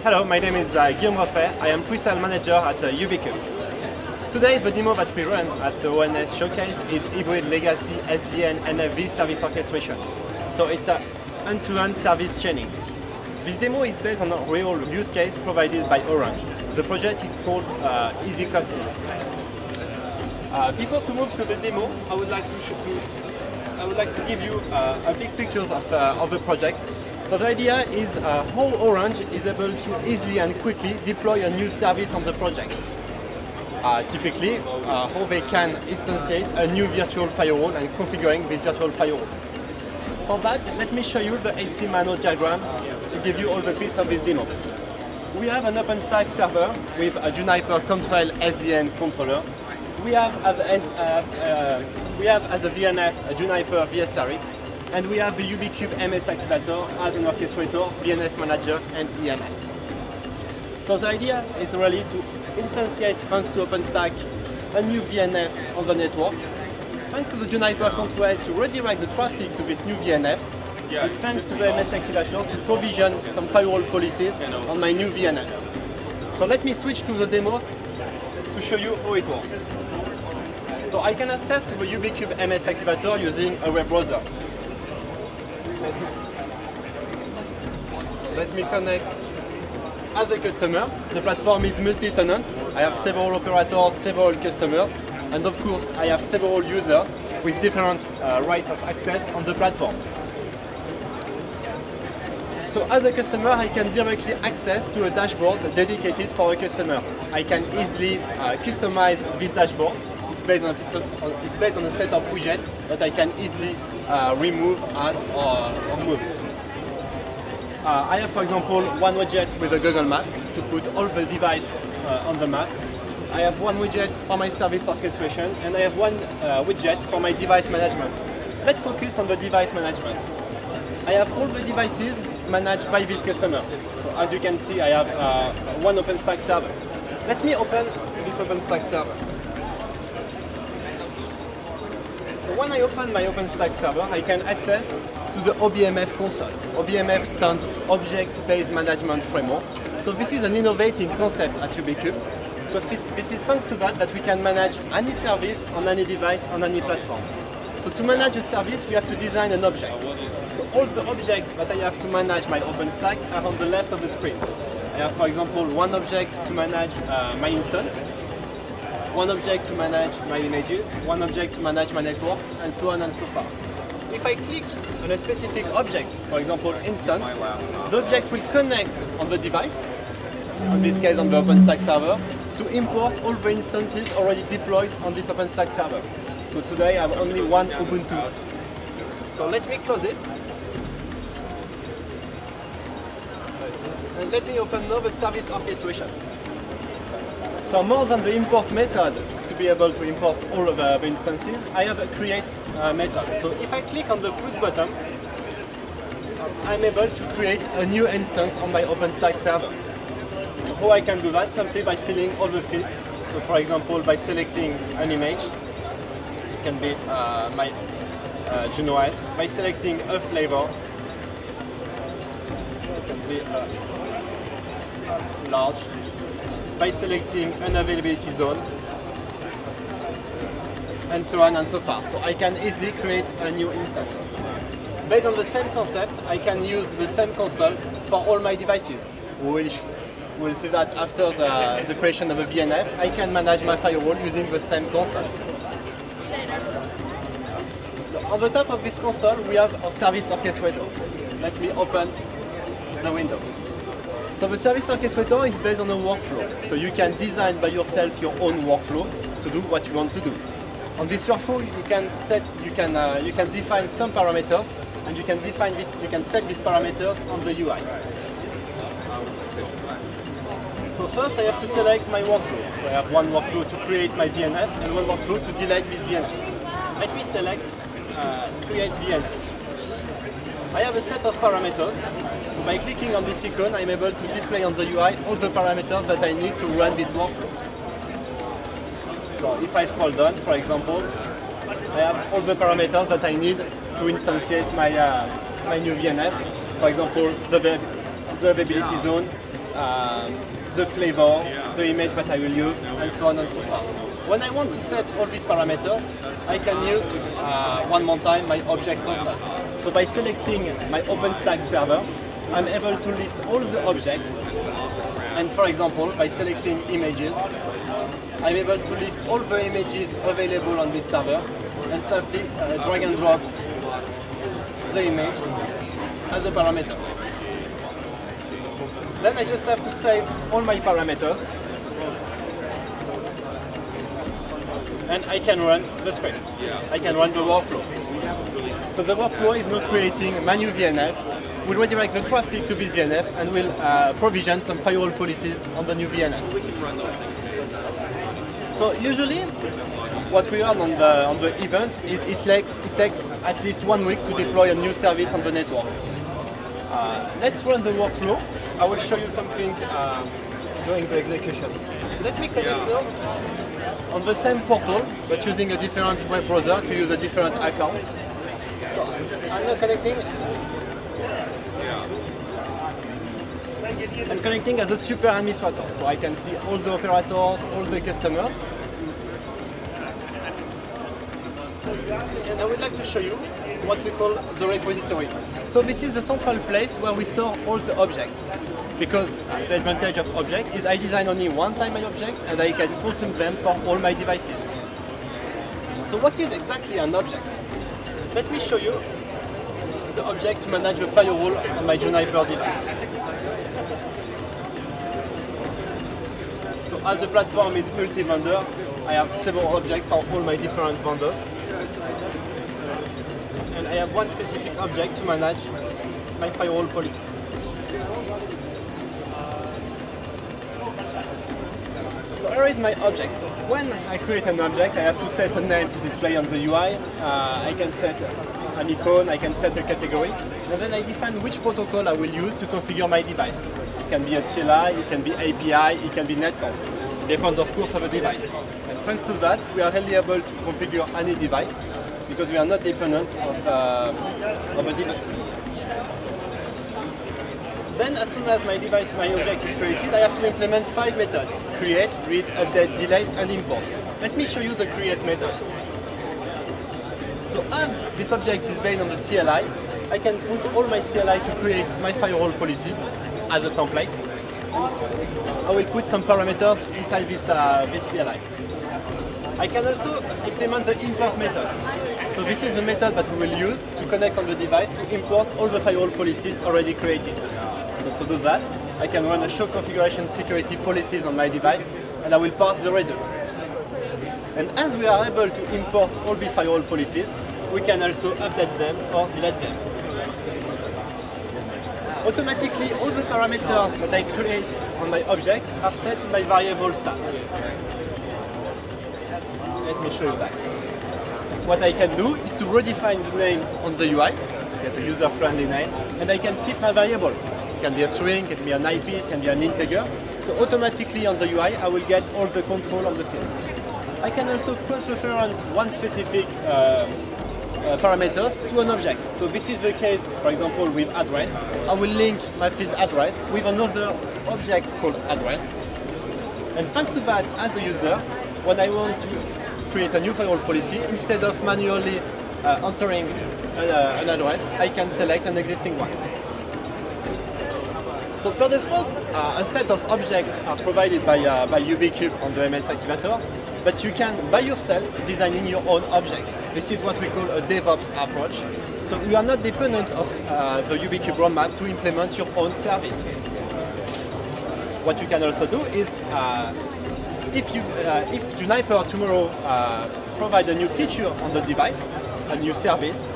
Hello, my name is Guillaume Roffet. I am pre-sale manager at Ubiquiti. Today, the demo that we run at the ONS showcase is hybrid legacy SDN NFV service orchestration. So it's a end-to-end service chaining. This demo is based on a real use case provided by Orange. The project is called EasyCode. Before to move to the demo, I would like to give you a big picture of the project. So the idea is how Orange is able to easily and quickly deploy a new service on the project. Typically, how they can instantiate a new virtual firewall and configuring this virtual firewall. For that, let me show you the HC Mano diagram to give you all the pieces of this demo. We have an OpenStack server with a Juniper Contrail SDN controller. We have as a VNF a Juniper VSRX, and we have the Ubiquiti MS Activator as an orchestrator, VNF manager, and EMS. So the idea is really to instantiate, thanks to OpenStack, a new VNF on the network. Thanks to the Juniper Contrail to redirect the traffic to this new VNF. And thanks to the MS Activator to provision some firewall policies on my new VNF. So let me switch to the demo to show you how it works. So I can access to the Ubiquiti MS Activator using a web browser. Let me connect as a customer. The platform is multi-tenant. I have several operators, several customers, and of course I have several users with different right of access on the platform. So as a customer, I can directly access to a dashboard dedicated for a customer. I can easily customize this dashboard. It's based on a set of widgets that I can easily remove, add, or move. I have, for example, one widget with a Google Map to put all the devices on the map. I have one widget for my service orchestration, and I have one widget for my device management. Let's focus on the device management. I have all the devices managed by this customer. So as you can see, I have one OpenStack server. Let me open this OpenStack server. So when I open my OpenStack server, I can access to the OBMF console. OBMF stands Object-Based Management Framework. So this is an innovating concept at Ubiquiti. So this is thanks to that we can manage any service on any device, on any platform. So to manage a service, we have to design an object. So all the objects that I have to manage my OpenStack are on the left of the screen. I have, for example, one object to manage my instance, one object to manage my images, one object to manage my networks, and so on and so forth. If I click on a specific object, for example, instance, the object will connect on the device, in this case on the OpenStack server, to import all the instances already deployed on this OpenStack server. So today I have only one Ubuntu. So let me close it. And let me open now the service orchestration. So more than the import method to be able to import all of the instances, I have a create method. So if I click on the plus button, I'm able to create a new instance on my OpenStack server. So how I can do that? Simply by filling all the fields. So for example, by selecting an image, it can be my GNOS, by selecting a flavor, it can be large, by selecting an availability zone, and so on and so forth. So I can easily create a new instance. Based on the same concept, I can use the same console for all my devices. We'll see that after the creation of a VNF, I can manage my firewall using the same console. So on the top of this console, we have our service orchestrator. Let me open the window. So the service orchestrator is based on a workflow. So you can design by yourself your own workflow to do what you want to do. On this workflow, you can define some parameters, and you can set these parameters on the UI. So first, I have to select my workflow. So I have one workflow to create my VNF and one workflow to delete this VNF. Let me select create VNF. I have a set of parameters. So by clicking on this icon, I'm able to display on the UI all the parameters that I need to run this workflow. So if I scroll down, for example, I have all the parameters that I need to instantiate my new VNF. For example, the availability zone, the flavor, the image that I will use, and so on and so forth. When I want to set all these parameters, I can use one more time my object console. So by selecting my OpenStack server, I'm able to list all the objects. And for example, by selecting images, I'm able to list all the images available on this server and simply drag and drop the image as a parameter. Then I just have to save all my parameters and I can run the script. I can run the workflow. So the workflow is now creating a new VNF, will redirect the traffic to this VNF and will provision some firewall policies on the new VNF. So usually what we run on the event is it takes at least 1 week to deploy a new service on the network. Let's run the workflow. I will show you something during the execution. Let me connect now on the same portal, but using a different web browser to use a different account. So I'm now connecting. I'm connecting as a super administrator, so I can see all the operators, all the customers. And I would like to show you what we call the repository. So this is the central place where we store all the objects. Because the advantage of objects is I design only one time my object and I can consume them for all my devices. So what is exactly an object? Let me show you the object to manage the firewall on my Juniper device. So as the platform is multi-vendor, I have several objects for all my different vendors. And I have one specific object to manage my firewall policy. So here is my object. So when I create an object, I have to set a name to display on the UI. I can set an icon, I can set a category, and then I define which protocol I will use to configure my device. It can be a CLI, it can be API, it can be netconf. It depends, of course, on the device. And thanks to that, we are really able to configure any device because we are not dependent of a device. Then, as soon as my object is created, I have to implement 5 methods: create, read, update, delete, and import. Let me show you the create method. So as this object is based on the CLI, I can put all my CLI to create my firewall policy as a template. I will put some parameters inside this CLI. I can also implement the import method. So this is the method that we will use to connect on the device to import all the firewall policies already created. So to do that, I can run a show configuration security policies on my device and I will parse the result. And as we are able to import all these firewall policies, we can also update them or delete them. Automatically, all the parameters that I create on my object are set in my variables tab. Let me show you that. What I can do is to redefine the name on the UI, get a user-friendly name, and I can tip my variable. It can be a string, it can be an IP, it can be an integer. So automatically on the UI, I will get all the control of the field. I can also cross-reference one specific parameters to an object. So this is the case, for example, with address. I will link my field address with another object called address. And thanks to that, as a user, when I want to create a new firewall policy, instead of manually entering an address, I can select an existing one. So per default, a set of objects are provided by Ubiquube on the MS Activator, but you can, by yourself, designing your own object. This is what we call a DevOps approach. So you are not dependent of the Ubiquube roadmap to implement your own service. What you can also do is, if Juniper tomorrow provide a new feature on the device, a new service,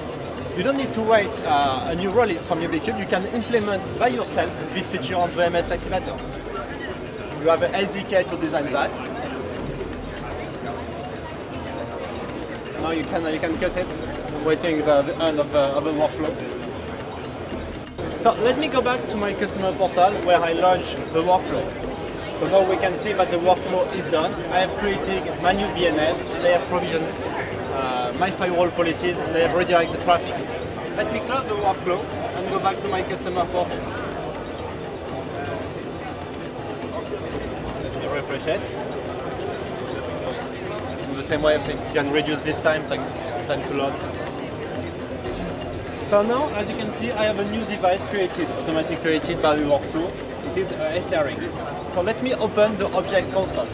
you don't need to wait a new release from Ubiquube. You can implement by yourself this feature on the MS Activator. You have an SDK to design that. Now you can cut it, waiting the end of the workflow. So let me go back to my customer portal where I launch the workflow. So now we can see that the workflow is done. I have created my new VNF, and I have provisioned my firewall policies, and I have redirected the traffic. Let me close the workflow and go back to my customer portal. refresh it. In the same way, I think you can reduce this time to load. So now, as you can see, I have a new device created, automatically created by the workflow. It is SRX. So let me open the object console.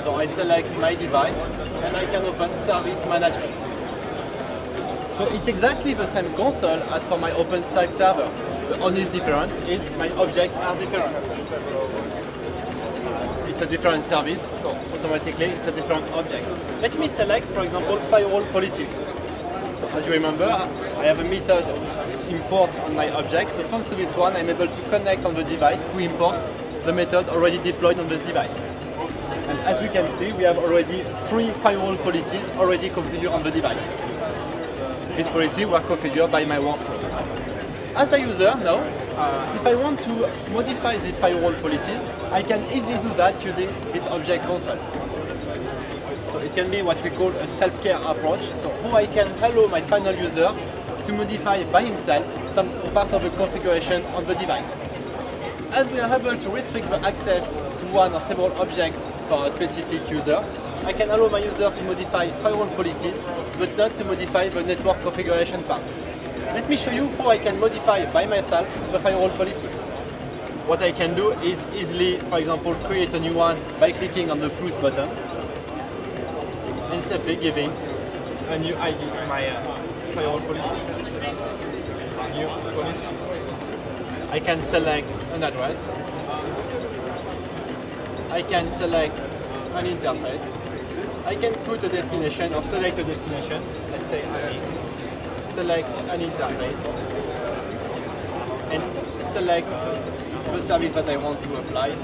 So I select my device and I can open service management. So it's exactly the same console as for my OpenStack server. The only difference is my objects are different. It's a different service, so automatically it's a different object. Let me select, for example, firewall policies. So as you remember, I have a method import on my object. So thanks to this one, I'm able to connect on the device to import the method already deployed on this device. And as we can see, we have already 3 firewall policies already configured on the device. These policies were configured by my workflow. As a user now, if I want to modify these firewall policies, I can easily do that using this object console. So it can be what we call a self-care approach, so how I can allow my final user to modify by himself some part of the configuration on the device. As we are able to restrict the access to one or several objects for a specific user, I can allow my user to modify firewall policies, but not to modify the network configuration part. Let me show you how I can modify by myself the firewall policy. What I can do is easily, for example, create a new one by clicking on the plus button and simply giving a new ID to my firewall policy. New policy. I can select an address. I can select an interface. I can put a destination or select a destination. Let's say I select an interface and select the service that I want to apply.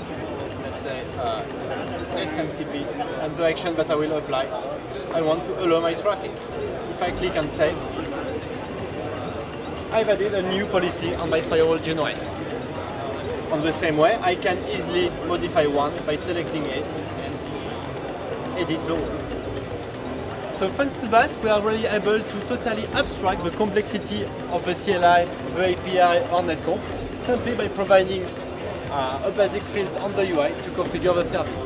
Let's say SMTP, and the action that I will apply. I want to allow my traffic. If I click on save, I've added a new policy on my firewall GNOS. On the same way, I can easily modify one by selecting it and edit the one. So thanks to that, we are really able to totally abstract the complexity of the CLI, the API or netconf, simply by providing a basic field on the UI to configure the service.